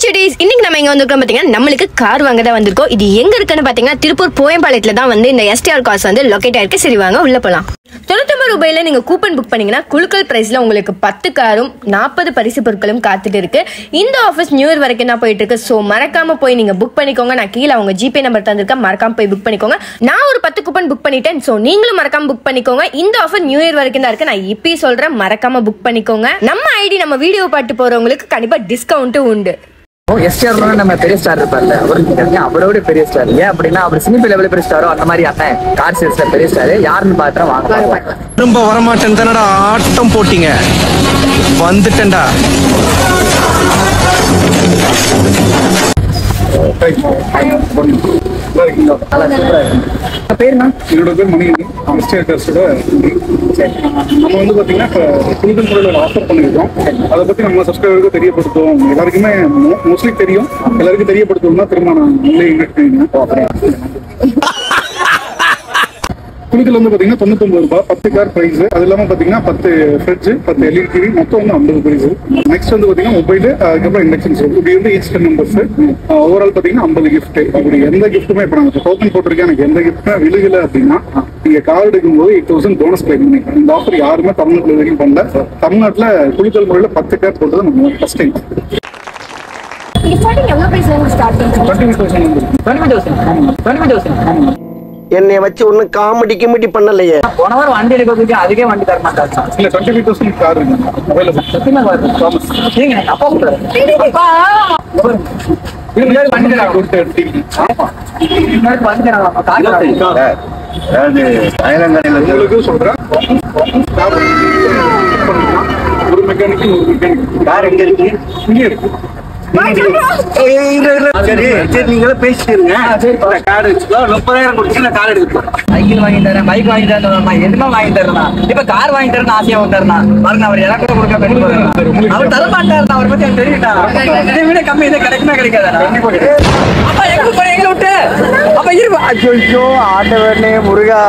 சுட்டீஸ் இன்னைக்கு நம்ம எங்க வந்திருக்கோம் பாத்தீங்கன்னா நம்மளுக்கு கார் வாங்க தான் வந்திருக்கோம். இது எங்க இருக்குன்னு பாத்தீங்கன்னா திருப்பூர் போயம்பாளையத்துல தான் வந்து இந்த STR கார்ஸ் வந்து லொகேட் ஆயிருக்கு. சரி வாங்க உள்ள போலாம். 99 ரூபாயில நீங்க கூப்பன் புக் பண்ணீங்கன்னா குலுக்கல் பிரைஸ்ல உங்களுக்கு 10 காரும் 40 பரிசு பொருட்களும் காத்துட்டு இருக்கு. இந்த ஆஃபர்ஸ் நியூ இயர் வரைக்கும் தான் போயிட்டு இருக்கு. சோ மறக்காம போய் நீங்க புக் பண்ணிக்கோங்க. நான் கீழே அவங்க ஜிபே நம்பர் தந்திருக்கேன், மறக்காம போய் புக் பண்ணிக்கோங்க. நான் ஒரு 10 கூப்பன் புக் பண்ணிட்டேன். சோ நீங்களும் மறக்காம புக் பண்ணிக்கோங்க. இந்த ஆஃபர் நியூ இயர் வரைக்கும் தான் இருக்கு. நான் இப்பயே சொல்றேன், மறக்காம புக் பண்ணிக்கோங்க. நம்ம ஐடி நம்ம வீடியோ பார்த்து போறவங்களுக்கு கண்டிப்பா டிஸ்கவுண்ட் உண்டு. STR நம்ம பெரிய ஸ்டார் இருப்பார்ல, அவரோட பெரிய ஸ்டார். ஏன் அப்படின்னா அவர் சினிமா லெவலில் பெரிய ஸ்டாரோ அந்த மாதிரி அண்ணன் கார் சேல்ஸ்ல பெரிய ஸ்டார். யாருன்னு பார்த்தா வாங்க. ரொம்ப வரமாட்டேன் தானடா ஆட்டம் போட்டீங்க, வந்துட்டேன்டா. என்னோட பேர் மணி. நம்ம வந்து பாத்தீங்கன்னா குழுக்கள் முறையில் ஆஃபர் பண்ணிருக்கோம். அதை பத்தி நம்ம சப்ஸ்கிரைபருக்கு தெரியப்படுத்துவோம். எல்லாருக்குமே மோஸ்ட்லி தெரியும். எல்லாருக்கும் தெரியப்படுத்துவோம்னா திரும்ப நான் குழுக்கள் வந்து பாத்தீங்கன்னா 99 ரூபாய் 10 கார் பிரைஸ். அது இல்லாம பாத்தீங்கன்னா 10 ஃப்ரிட்ஜ் 10 LED டிவி மொத்தம் வந்து 50 பிரைஸ். நெக்ஸ்ட் வந்து பாத்தீங்கன்னா மொபைல், அதுக்கப்புறம் இண்டக்ஷன் ஸ்டவ். இப்படி வந்து ஈச் 10 மெம்பர்ஸ் ஓவரால் பாத்தீங்கன்னா 50 கிஃப்ட். அப்படி எந்த கிஃப்ட்டுமே இப்ப நாங்க டோக்கன் போட்டிருக்கேன், எனக்கு எந்த கிஃப்ட்டுமே விழுகல அப்படின்னா நீங்க கார்டு எடுக்கும்போது 8000 போனஸ் பே பண்ணி. இந்த ஆஃபர் யாருமே தமிழ்நாட்டுல வரைக்கும் பண்ணல. தமிழ்நாட்டுல குழுக்கள் முறையில 10 கார் போட்டது நம்ம ஃபர்ஸ்ட் டைம். என்னை வச்சு ஒன்னும் காமெடி கிமெடி பண்ணலையே. போன வாரம் வண்டி எடுக்க அதுக்கே வண்டி தர மாட்டாங்க. இல்ல 25,000 கார் இருக்கு அவைலபிள். அப்பா சொல்றேன். ஒரு மெக்கானிக் கார் எங்க இருக்கு? இங்க இருக்கு. நீங்களும் பேசிருங்க. கார்டு 30,000 கொடுத்து கார் எடுத்துக்கலாம். சைக்கிள் வாங்கி தரேன், பைக் வாங்கி தரேன், எதுவுமே வாங்கி தரேன். இப்ப கார் வாங்கி தரேன் ஆசையா விட்டாருனா பாருங்க. அவர் எனக்கு கொடுக்க அவர் தர மாட்டாரு. அவர் பத்தி எனக்கு தெரியுதா? இதை விட கம்மி இதை கிடைக்குமே கிடைக்காதா? அப்ப எங்க போற எங்களை விட்டு அப்ப இருப்பா. ஐயோ ஆண்டவனே முருகா.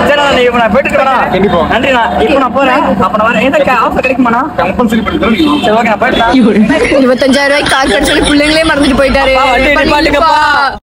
சரி இப்ப நான் போயிட்டு வரேன். கண்டிப்பா நன்றிண்ணா. இப்ப நான் போறேன். அப்ப நான் வரேன். எந்த ஆஃபர் கிடைக்குமாண்ணா? கம்பல்சரி பண்ணிக்கிறேன். சரி ஓகே நான் போயிட்டேன். 25,000 ரூபாய்க்கு கார் கட்ட சொல்லி பிள்ளைங்களே மறந்துட்டு போயிட்டாரு.